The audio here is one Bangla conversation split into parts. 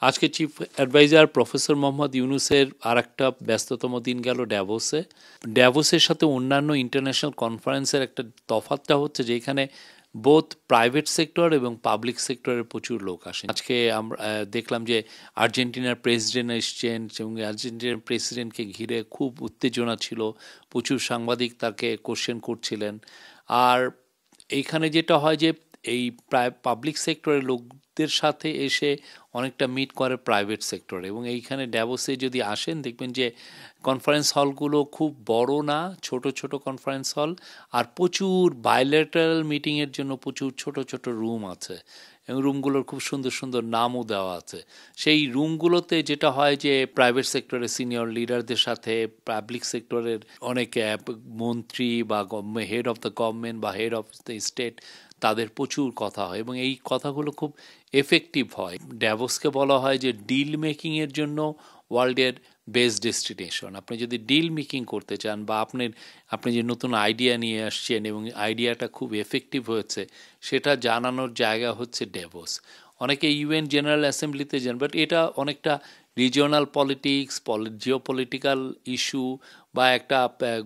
আজকে চিফ অ্যাডভাইজার প্রফেসর মোহাম্মদ ইউনুসের আর একটা ব্যস্ততম দিন গেল ড্যাভোসে। ড্যাভোসের সাথে অন্যান্য ইন্টারন্যাশনাল কনফারেন্সের একটা তফাৎটা হচ্ছে যে এখানে বোথ প্রাইভেট সেক্টর এবং পাবলিক সেক্টরের প্রচুর লোক আসেন। আজকে আমরা দেখলাম যে আর্জেন্টিনার প্রেসিডেন্ট এসছেন এবং আর্জেন্টিনার প্রেসিডেন্টকে ঘিরে খুব উত্তেজনা ছিল, প্রচুর সাংবাদিক তাকে কোশ্চেন করছিলেন। আর এইখানে যেটা হয় যে এই প্রায় পাবলিক সেক্টরের লোকদের সাথে এসে অনেকটা মিট করে প্রাইভেট সেক্টরে, এবং এইখানে ড্যাভোসে যদি আসেন দেখবেন যে কনফারেন্স হলগুলো খুব বড় না, ছোট ছোট কনফারেন্স হল, আর প্রচুর বায়োলেটারাল মিটিংয়ের জন্য প্রচুর ছোট ছোট রুম আছে এবং রুমগুলোর খুব সুন্দর সুন্দর নামও দেওয়া আছে। সেই রুমগুলোতে যেটা হয় যে প্রাইভেট সেক্টরের সিনিয়র লিডারদের সাথে পাবলিক সেক্টরের অনেক মন্ত্রী বা হেড অফ দ্য গভর্নমেন্ট বা হেড অফ দ্য স্টেট, তাদের প্রচুর কথা হয় এবং এই কথাগুলো খুব এফেক্টিভ হয়। ড্যাভোসকে বলা হয় যে ডিল মেকিংয়ের জন্য ওয়ার্ল্ডের বেস্ট ডেস্টিনেশন। আপনি যদি ডিল মেকিং করতে চান বা আপনি যে নতুন আইডিয়া নিয়ে আসছেন এবং আইডিয়াটা খুব এফেক্টিভ হয়েছে, সেটা জানানোর জায়গা হচ্ছে ড্যাভোস। অনেকে ইউএন জেনারেল অ্যাসেম্বলিতে যান, বাট এটা অনেকটা রিজিওনাল পলিটিক্স, জিওপলিটিক্যাল ইস্যু বা একটা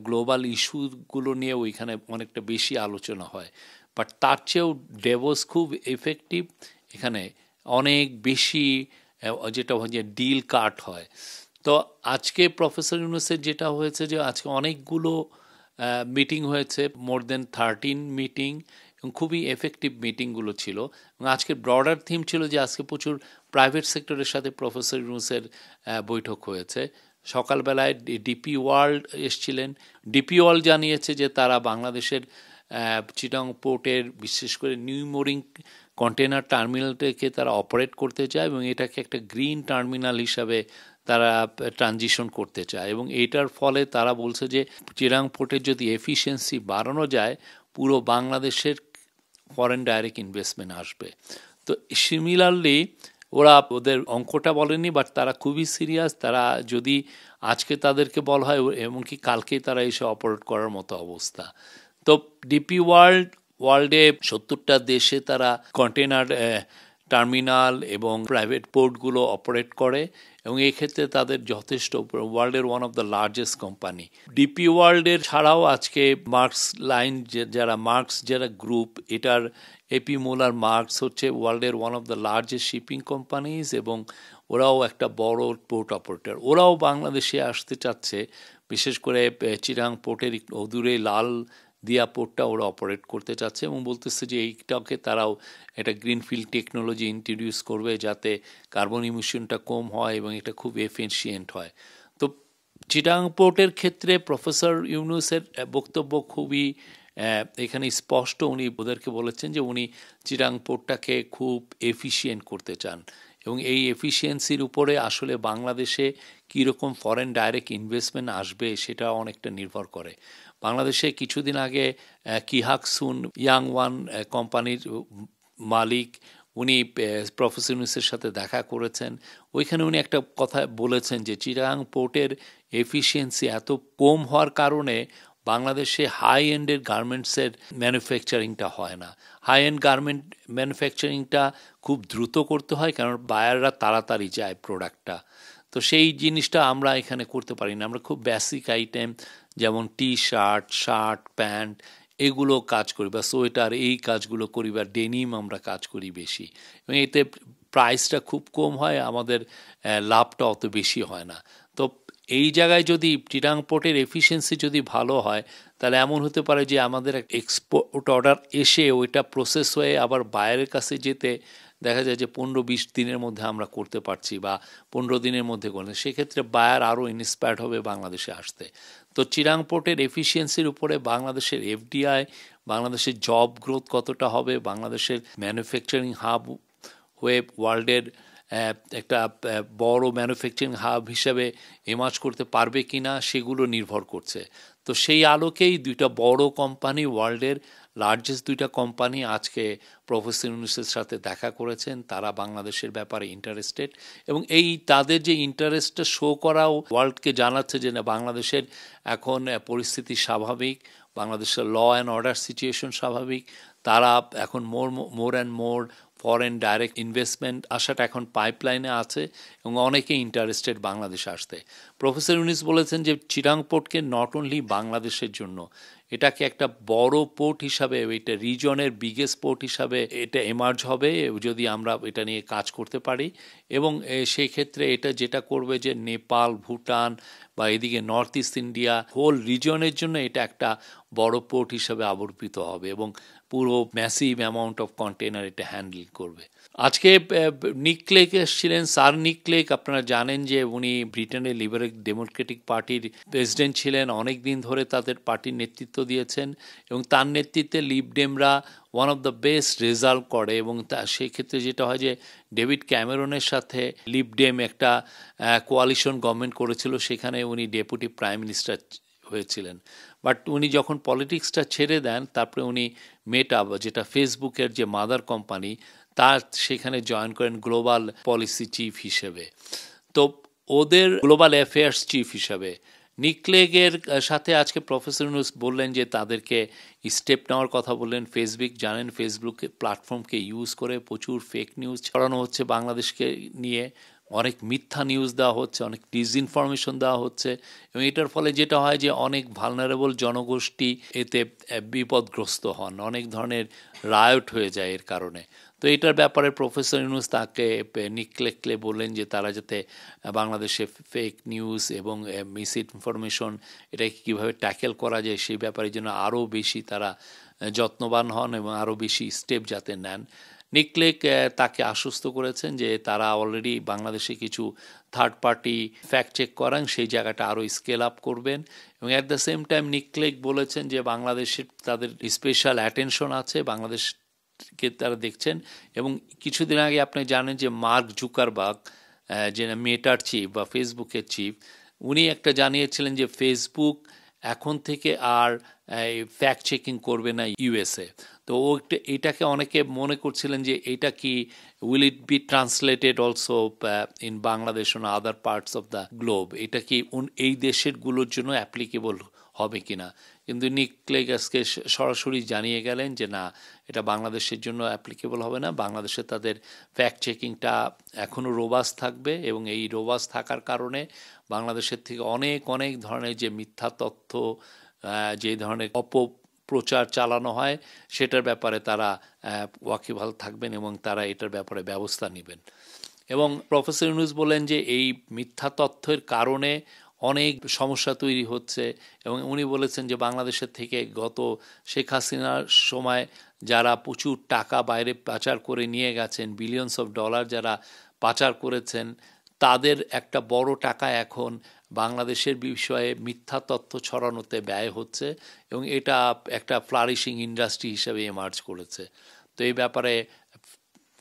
গ্লোবাল ইস্যুগুলো নিয়ে ওইখানে অনেকটা বেশি আলোচনা হয়। বাট তার চেয়েও ডেভোস খুব এফেক্টিভ। এখানে অনেক বেশি যেটা হয় যে ডিল কাট হয়। তো আজকে প্রফেসর ইউনুসের যেটা হয়েছে যে আজকে অনেকগুলো মিটিং হয়েছে, মোর দেন 13 মিটিং, এবং খুবই এফেক্টিভ মিটিংগুলো ছিল। এবং আজকে ব্রডার থিম ছিল যে আজকে প্রচুর প্রাইভেট সেক্টরের সাথে প্রফেসর ইউনুসের বৈঠক হয়েছে। সকালবেলায় ডিপি ওয়ার্ল্ড এসছিলেন। ডিপি ওয়ার্ল্ড জানিয়েছে যে তারা বাংলাদেশের চিটাং পোর্টের বিশেষ করে নিউ মোরিং কন্টেনার টার্মিনালটাকে তারা অপারেট করতে চায় এবং এটাকে একটা গ্রিন টার্মিনাল হিসাবে তারা ট্রানজিশন করতে চায়, এবং এইটার ফলে তারা বলছে যে চিটাং পোর্টের যদি এফিসিয়েন্সি বাড়ানো যায়, পুরো বাংলাদেশের ফরেন ডাইরেক্ট ইনভেস্টমেন্ট আসবে। তো সিমিলারলি ওরা ওদের অঙ্কটা বলেনি, বাট তারা খুবই সিরিয়াস। তারা যদি আজকে তাদেরকে বলা হয় এমনকি কালকেই তারা এসে অপারেট করার মতো অবস্থা। তো ডিপি ওয়ার্ল্ডে 70টা দেশে তারা কন্টেনার টার্মিনাল এবং প্রাইভেট পোর্টগুলো অপারেট করে, এবং এই ক্ষেত্রে তাদের যথেষ্ট ওয়ার্ল্ডের one of the largest company. DP ওয়ার্ল্ডের ছাড়াও আজকে মার্কস লাইন যারা গ্রুপ, এটার এপি মোলার মার্কস হচ্ছে ওয়ার্ল্ডের one of the largest shipping companies, এবং ওরাও একটা বড় পোর্ট অপারেটর। ওরাও বাংলাদেশে আসতে চাচ্ছে, বিশেষ করে চিরাং পোর্টের অদূরে লাল দিয়া পোর্টটা ওরা অপারেট করতে চাচ্ছে এবং বলতেছে যে এইটাকে তারাও একটা গ্রিনফিল্ড টেকনোলজি ইন্ট্রোডিউস করবে যাতে কার্বন ইমিশনটা কম হয় এবং এটা খুব এফিশিয়েন্ট হয়। তো চিটাং পোর্টের ক্ষেত্রে প্রফেসর ইউনুসের বক্তব্য খুবই এখানে স্পষ্ট। উনি ওদেরকে বলেছেন যে উনি চিটাং পোর্টটাকে খুব এফিশিয়েন্ট করতে চান, এবং এই এফিসিয়েন্সির উপরে আসলে বাংলাদেশে কীরকম ফরেন ডাইরেক্ট ইনভেস্টমেন্ট আসবে সেটা অনেকটা নির্ভর করে। বাংলাদেশে কিছুদিন আগে কিহাকসুন ইয়াং ওয়ান কোম্পানির মালিক, উনি প্রফেসর ইউনুসের সাথে দেখা করেছেন। ওইখানে উনি একটা কথা বলেছেন যে চিটাং পোর্টের এফিসিয়েন্সি এত কম হওয়ার কারণে বাংলাদেশে হাই এন্ডের গার্মেন্টসের ম্যানুফ্যাকচারিংটা হয় না। হাই এন্ড গার্মেন্ট ম্যানুফ্যাকচারিংটা খুব দ্রুত করতে হয়, কারণ বায়াররা তাড়াতাড়ি যায় প্রোডাক্টটা। তো সেই জিনিসটা আমরা এখানে করতে পারি না। আমরা খুব বেসিক আইটেম যেমন শার্ট, প্যান্ট, এগুলো কাজ করি, বা সোয়েটার, এই কাজগুলো করি, বা ডেনিম আমরা কাজ করি বেশি, এবং এতে প্রাইসটা খুব কম হয়, আমাদের লাভটা অত বেশি হয় না। তো এই জায়গায় যদি চিটাং পোর্টের এফিসিয়েন্সি যদি ভালো হয়, তাহলে এমন হতে পারে যে আমাদের এক্সপোর্ট অর্ডার এসে ওইটা প্রসেস হয়ে আবার বায়ারের কাছে যেতে দেখা যায় যে 15-20 দিনের মধ্যে আমরা করতে পারছি, বা 15 দিনের মধ্যে করলে সেক্ষেত্রে বায়ার আরও ইন্সপায়ার্ড হবে বাংলাদেশে আসতে। তো চিটাং পোর্টের এফিসিয়েন্সির উপরে বাংলাদেশের এফডিআই, বাংলাদেশের জব গ্রোথ কতটা হবে, বাংলাদেশের ম্যানুফ্যাকচারিং হাব হয়ে ওয়ার্ল্ডের একটা বড় ম্যানুফ্যাকচারিং হাব হিসেবে এমার্জ করতে পারবে কি না, সেগুলো নির্ভর করছে। তো সেই আলোকেই দুইটা বড় কোম্পানি, ওয়ার্ল্ডের লার্জেস্ট দুইটা কোম্পানি আজকে প্রফেসর ইউনুসের সাথে দেখা করেছেন। তারা বাংলাদেশের ব্যাপারে ইন্টারেস্টেড, এবং এই তাদের যে ইন্টারেস্টটা শো করাও ওয়ার্ল্ডকে জানাচ্ছে যে না, বাংলাদেশের এখন পরিস্থিতি স্বাভাবিক, বাংলাদেশের ল অ্যান্ড অর্ডার সিচুয়েশন স্বাভাবিক। তারা এখন more and more foreign direct investment আসাটা এখন পাইপলাইনে আছে এবং অনেকে ইন্টারেস্টেড বাংলাদেশে আসতে। প্রফেসর ইউনূস বলেছেন যে চিটাগং পোর্টকে নট অনলি বাংলাদেশের জন্য, এটাকে একটা বড় পোর্ট হিসাবে, এটা রিজনের বিগেস্ট পোর্ট হিসাবে এটা এমার্জ হবে যদি আমরা এটা নিয়ে কাজ করতে পারি। এবং সেই ক্ষেত্রে এটা যেটা করবে যে নেপাল, ভুটান বা এদিকে নর্থ ইস্ট ইন্ডিয়া হোল রিজনের জন্য এটা একটা বড় পোর্ট হিসাবে আবির্ভূত হবে এবং পুরো ম্যাসিভ অ্যামাউন্ট অফ কন্টেনার এটা হ্যান্ডেল করবে। আজকে নিক ক্লেগ এসেছিলেন। স্যার নিক ক্লেগ আপনারা জানেন যে উনি ব্রিটেনের লিবারেল ডেমোক্রেটিক পার্টির প্রেসিডেন্ট ছিলেন, অনেক দিন ধরে তাদের পার্টির নেতৃত্ব দিয়েছেন এবং তার নেতৃত্বে লিবডেমরা one of the best result করে এবং সেই ক্ষেত্রে যেটা হয় যে ডেভিড ক্যামেরনের সাথে লিবডেম একটা কোয়ালিশন গভর্নমেন্ট করেছিল, সেখানে উনি ডেপুটি প্রাইম মিনিস্টার হয়েছিলেন। বাট উনি যখন পলিটিক্সটা ছেড়ে দেন তারপরে উনি মেটা, যেটা ফেসবুকের যে মাদার কোম্পানি, তার সেখানে জয়েন করেন গ্লোবাল পলিসি চিফ হিসেবে। তো ওদের গ্লোবাল অ্যাফেয়ার্স চিফ হিসাবে নিক ক্লেগের সাথে আজকে প্রফেসর ইউনূস বললেন যে তাদেরকে স্টেপ নেওয়ার কথা বললেন। ফেসবুক জানেন, ফেসবুক প্ল্যাটফর্মকে ইউজ করে প্রচুর ফেক নিউজ ছড়ানো হচ্ছে বাংলাদেশকে নিয়ে, অনেক মিথ্যা নিউজ দেওয়া হচ্ছে, অনেক ডিসইনফরমেশন দেওয়া হচ্ছে এবং এটার ফলে যেটা হয় যে অনেক ভালনারেবল জনগোষ্ঠী এতে বিপদগ্রস্ত হন, অনেক ধরনের রায়ট হয়ে যায় এর কারণে। তো এটার ব্যাপারে প্রফেসর ইউনূস তাকে নিক ক্লেগকে বললেন যে তারা যাতে বাংলাদেশে ফেক নিউজ এবং মিস ইনফরমেশন এটাকে কীভাবে ট্যাকেল করা যায় সেই ব্যাপারে যেন আরও বেশি তারা যত্নবান হন এবং আরও বেশি স্টেপ যাতে নেন। নিক ক্লেগ তাকে আশ্বস্ত করেছেন যে তারা অলরেডি বাংলাদেশে কিছু থার্ড পার্টি ফ্যাক্ট চেক করান, সেই জায়গাটা আরও স্কেল আপ করবেন এবং অ্যাট দ্য সেম টাইম নিক ক্লেগ বলেছেন যে বাংলাদেশে তাদের স্পেশাল অ্যাটেনশন আছে, বাংলাদেশকে তারা দেখছেন। এবং কিছুদিন আগে আপনি জানেন যে মার্ক জুকারবার্গ, যে মেটার চিফ বা ফেসবুকের চিফ, উনি একটা জানিয়েছিলেন যে ফেসবুক এখন থেকে আর ফ্যাক্ট চেকিং করবে না ইউএসএ। তো এটাকে অনেকে মনে করছিলেন যে এটা কি will it be translated also in Bangladesh on other parts of the globe, এটা কি এই দেশেরগুলোর জন্য অ্যাপ্লিকেবল হবে কিনা। কিন্তু নিক ক্লেগ আজকে সরাসরি জানিয়ে গেলেন যে না, এটা বাংলাদেশের জন্য অ্যাপ্লিকেবল হবে না, বাংলাদেশে তাদের ফ্যাক্ট চেকিংটা এখনও রোবাস থাকবে এবং এই রোবাস থাকার কারণে বাংলাদেশের থেকে অনেক অনেক ধরনের যে মিথ্যা তথ্য, যে ধরনের অপপ্রচার চালানো হয় সেটার ব্যাপারে তারা ওয়াকিবহাল থাকবেন এবং তারা এটার ব্যাপারে ব্যবস্থা নেবেন। এবং প্রফেসর ইউনূস বলেন যে এই মিথ্যা তথ্যের কারণে অনেক সমস্যা তৈরি হচ্ছে এবং উনি বলেছেন যে বাংলাদেশের থেকে গত শেখ হাসিনার সময় যারা প্রচুর টাকা বাইরে পাচার করে নিয়ে গেছেন, বিলিয়নস অফ ডলার যারা পাচার করেছেন, তাদের একটা বড় টাকা এখন বাংলাদেশের বিষয়ে মিথ্যা তথ্য ছড়ানোতে ব্যয় হচ্ছে এবং এটা একটা ফ্লারিশিং ইন্ডাস্ট্রি হিসেবে এমার্জ করেছে। তো এই ব্যাপারে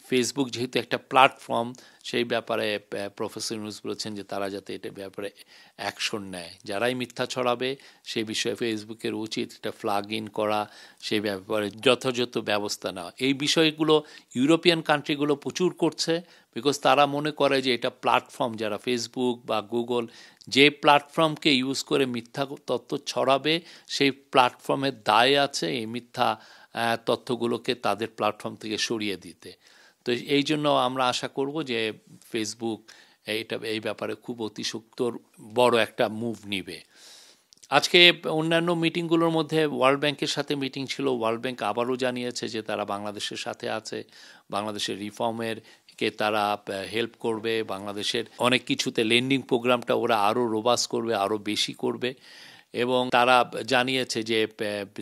ফেসবুক যেহেতু একটা প্ল্যাটফর্ম, সেই ব্যাপারে প্রফেসর ইউনূস বলেছেন যে তারা যাতে এটা ব্যাপারে অ্যাকশন নেয়, যারাই মিথ্যা ছড়াবে সেই বিষয়ে ফেসবুকের উচিত এটা ফ্ল্যাগ ইন করা, সেই ব্যাপারে যথাযথ ব্যবস্থা নেওয়া। এই বিষয়গুলো ইউরোপিয়ান কান্ট্রিগুলো প্রচুর করছে, বিকজ তারা মনে করে যে এটা প্ল্যাটফর্ম, যারা ফেসবুক বা গুগল যে প্ল্যাটফর্মকে ইউজ করে মিথ্যা তথ্য ছড়াবে সেই প্ল্যাটফর্মের দায় আছে এই মিথ্যা তথ্যগুলোকে তাদের প্ল্যাটফর্ম থেকে সরিয়ে দিতে। তো এই জন্য আমরা আশা করব যে ফেসবুক এই ব্যাপারে খুব অতি সত্বর বড় একটা মুভ নিবে। আজকে অন্যান্য মিটিংগুলোর মধ্যে ওয়ার্ল্ড ব্যাংকের সাথে মিটিং ছিল। ওয়ার্ল্ড ব্যাংক আবারও জানিয়েছে যে তারা বাংলাদেশের সাথে আছে, বাংলাদেশের রিফর্মের কে তারা হেল্প করবে, বাংলাদেশের অনেক কিছুতে লেন্ডিং প্রোগ্রামটা ওরা আরও রোবাস করবে, আরও বেশি করবে এবং তারা জানিয়েছে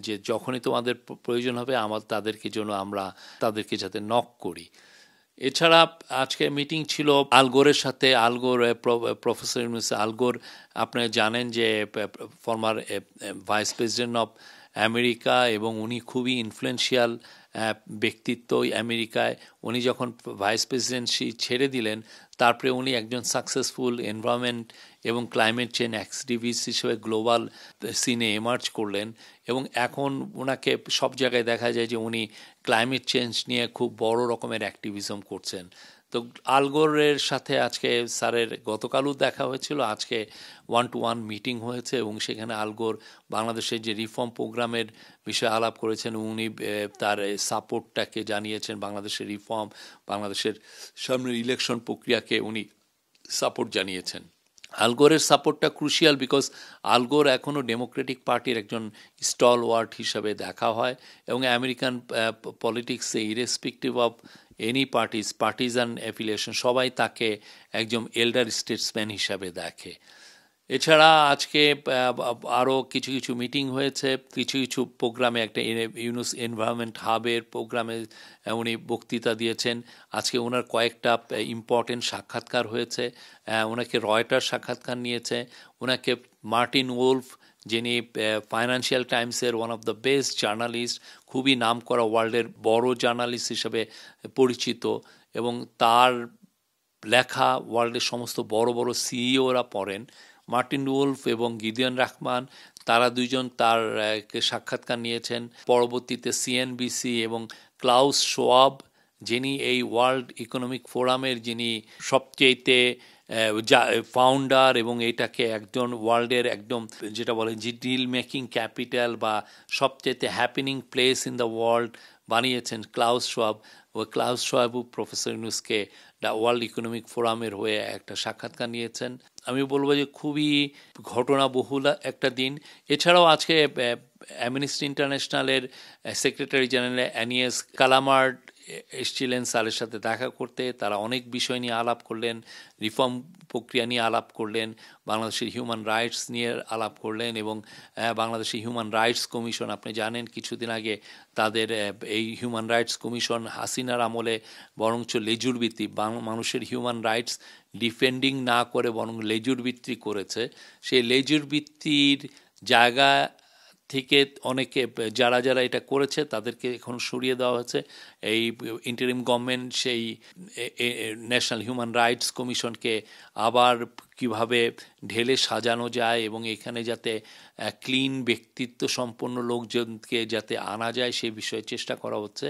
যে যখনই তোমাদের প্রয়োজন হবে তাদেরকে জন্য আমরা তাদেরকে যাতে নক করি। এছাড়া আজকে মিটিং ছিল আলগোরের সাথে। আলগোর প্রফেসর ইউনূস, আলগোর আপনারা জানেন যে former vice president of America এবং উনি খুবই ইনফ্লুয়েন্সিয়াল ব্যক্তিত্ব আমেরিকায়। উনি যখন ভাইস প্রেসিডেন্সি ছেড়ে দিলেন তারপরে উনি একজন সাকসেসফুল এনভায়রনমেন্ট এবং ক্লাইমেট চেঞ্জ অ্যাক্টিভিস্ট হিসেবে গ্লোবাল সিনে এমার্জ করলেন এবং এখন ওনাকে সব জায়গায় দেখা যায় যে উনি ক্লাইমেট চেঞ্জ নিয়ে খুব বড় রকমের অ্যাক্টিভিজম করছেন। তো তো আল গোরের সাথে আজকে স্যারের গতকালও দেখা হয়েছিল, আজকে 1-to-1 মিটিং হয়েছে এবং সেখানে আল গোর বাংলাদেশের যে রিফর্ম প্রোগ্রামের বিষয়ে আলাপ করেছেন। উনি তার সাপোর্টটাকে জানিয়েছেন, বাংলাদেশের রিফর্ম, বাংলাদেশের সামনের ইলেকশন প্রক্রিয়াকে উনি সাপোর্ট জানিয়েছেন। আল গোরের সাপোর্টটা ক্রুশিয়াল বিকজ আল গোর এখনও ডেমোক্রেটিক পার্টির একজন স্টলওয়ার্ড হিসাবে দেখা হয় এবং আমেরিকান পলিটিক্সে irrespective of any partisan affiliation সবাই তাকে একজন এল্ডার স্টেটসম্যান হিসাবে দেখে। এছাড়া আজকে আরও কিছু কিছু মিটিং হয়েছে, কিছু কিছু প্রোগ্রামে, একটা ইউনুস এনভায়রনমেন্ট হাবের প্রোগ্রামে উনি বক্তৃতা দিয়েছেন। আজকে ওনার কয়েকটা ইম্পর্টেন্ট সাক্ষাৎকার হয়েছে। ওনাকে রয়টার সাক্ষাৎকার নিয়েছে, ওনাকে মার্টিন ওলফ, যিনি ফাইন্যান্সিয়াল টাইমসের one of the best journalist, খুবই নাম করা ওয়ার্ল্ডের বড় জার্নালিস্ট হিসেবে পরিচিত, এবং তার লেখা ওয়ার্ল্ডের সমস্ত বড় বড় সিইওরা পড়েন। মার্টিন ওলফ এবং গিডিয়ন রাহমান, তারা দুইজন তার সাক্ষাৎকার নিয়েছেন। পরবর্তীতে সিএনবিসি এবং ক্লাউস শোয়াব, যিনি এই ওয়ার্ল্ড ইকোনমিক ফোরামের যিনি সবচেয়েতে ফাউন্ডার এবং এটাকে একজন ওয়ার্ল্ডের একদম যেটা বলে যে ডিল মেকিং ক্যাপিটাল বা সবচেয়ে happening place in the world বানিয়েছেন ক্লাউস শোয়াব। ওই ক্লাউস শোয়াবও প্রফেসর ইউনুসকে ওয়ার্ল্ড ইকোনমিক ফোরামের হয়ে একটা সাক্ষাৎকার নিয়েছেন। আমি বলবো যে খুবই ঘটনাবহুল একটা দিন। এছাড়াও আজকে অ্যামনেস্টি ইন্টারন্যাশনালের সেক্রেটারি জেনারেল অ্যানিয়েস কালামার্ড এসেছিলেন স্যারের সাথে দেখা করতে। তারা অনেক বিষয় নিয়ে আলাপ করলেন, রিফর্ম প্রক্রিয়া নিয়ে আলাপ করলেন, বাংলাদেশের হিউম্যান রাইটস নিয়ে আলাপ করলেন এবং বাংলাদেশের হিউম্যান রাইটস কমিশন, আপনি জানেন কিছুদিন আগে তাদের এই হিউম্যান রাইটস কমিশন হাসিনার আমলে বরঞ্চ লেজুর ভিত্তি, মানুষের হিউম্যান রাইটস ডিফেন্ডিং না করে বরং লেজুর ভিত্তি করেছে। সেই লেজুর ভিত্তির জায়গা থেকে অনেকে যারা যারা এটা করেছে তাদেরকে এখন সরিয়ে দেওয়া হয়েছে। এই ইন্টারিম গভর্নমেন্ট সেই ন্যাশনাল হিউম্যান রাইটস কমিশনকে আবার কিভাবে ঢেলে সাজানো যায় এবং এখানে যাতে ক্লিন ব্যক্তিত্ব সম্পন্ন লোকজনকে যাতে আনা যায় সেই বিষয়ে চেষ্টা করা হচ্ছে।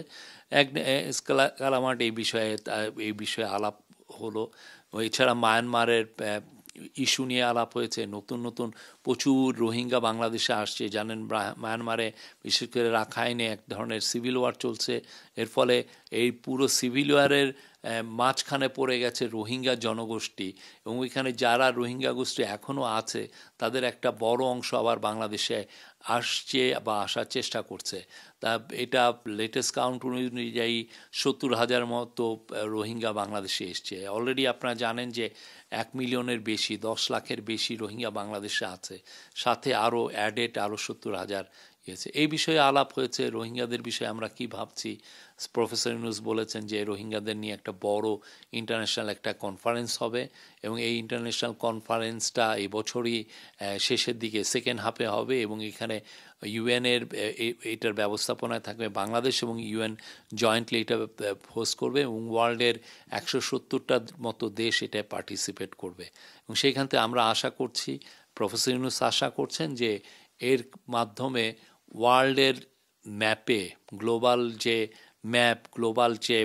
কালামার্ট এই বিষয়ে আলাপ হলো। এছাড়া মায়ানমারের ইস্যু নিয়ে আলাপ হয়েছে। নতুন নতুন প্রচুর রোহিঙ্গা বাংলাদেশে আসছে। জানেন মায়ানমারে বিশেষ করে রাখাইনে এক ধরনের সিভিল ওয়ার চলছে। এর ফলে এই পুরো সিভিল ওয়ারের মাঝখানে পড়ে গেছে রোহিঙ্গা জনগোষ্ঠী এবং ওইখানে যারা রোহিঙ্গা গোষ্ঠী এখনও আছে তাদের একটা বড় অংশ আবার বাংলাদেশে আসছে বা আসার চেষ্টা করছে। তা এটা লেটেস্ট কাউন্ট অনুযায়ী 70,000 মতো রোহিঙ্গা বাংলাদেশে এসছে। অলরেডি আপনারা জানেন যে 1 মিলিয়নের বেশি, 10 লাখের বেশি রোহিঙ্গা বাংলাদেশে আছে, সাথে আরও অ্যাডেড আরও 70,000 হয়েছে। এই বিষয়ে আলাপ হয়েছে। রোহিঙ্গাদের বিষয়ে আমরা কি ভাবছি, প্রফেসর ইউনুস বলেছেন যে রোহিঙ্গাদের নিয়ে একটা বড় ইন্টারন্যাশনাল একটা কনফারেন্স হবে এবং এই ইন্টারন্যাশনাল কনফারেন্সটা এই বছরই শেষের দিকে সেকেন্ড হাফে হবে এবং এখানে ইউএনের এটার ব্যবস্থাপনায় থাকবে বাংলাদেশ এবং ইউএন জয়েন্টলি এটা হোস্ট করবে এবং ওয়ার্ল্ডের 170টার মতো দেশ এটায় পার্টিসিপেট করবে এবং সেইখান থেকে আমরা আশা করছি, প্রফেসর ইউনুস আশা করছেন যে এর মাধ্যমে ওয়ার্ল্ডের ম্যাপে গ্লোবাল যে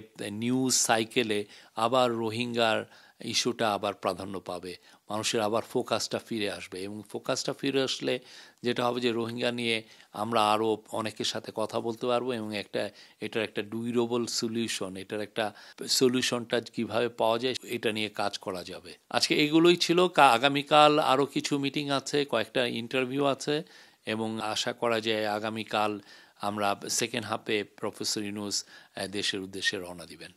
নিউজ সাইকেলে আবার রোহিঙ্গার ইস্যুটা আবার প্রাধান্য পাবে, মানুষের আবার ফোকাসটা ফিরে আসবে এবং ফোকাসটা ফিরে আসলে যেটা হবে যে রোহিঙ্গা নিয়ে আমরা আরও অনেকের সাথে কথা বলতে পারবো এবং এটার একটা ডিউরেবল সলিউশন, এটার একটা সলিউশনটা কীভাবে পাওয়া যায় এটা নিয়ে কাজ করা যাবে। আজকে এগুলোই ছিল। আগামীকাল আরও কিছু মিটিং আছে, কয়েকটা ইন্টারভিউ আছে এবং আশা করা যায় আগামীকাল আমরা সেকেন্ড হাফে প্রফেসর ইউনুস দেশের উদ্দেশ্যে রওনা দিবেন।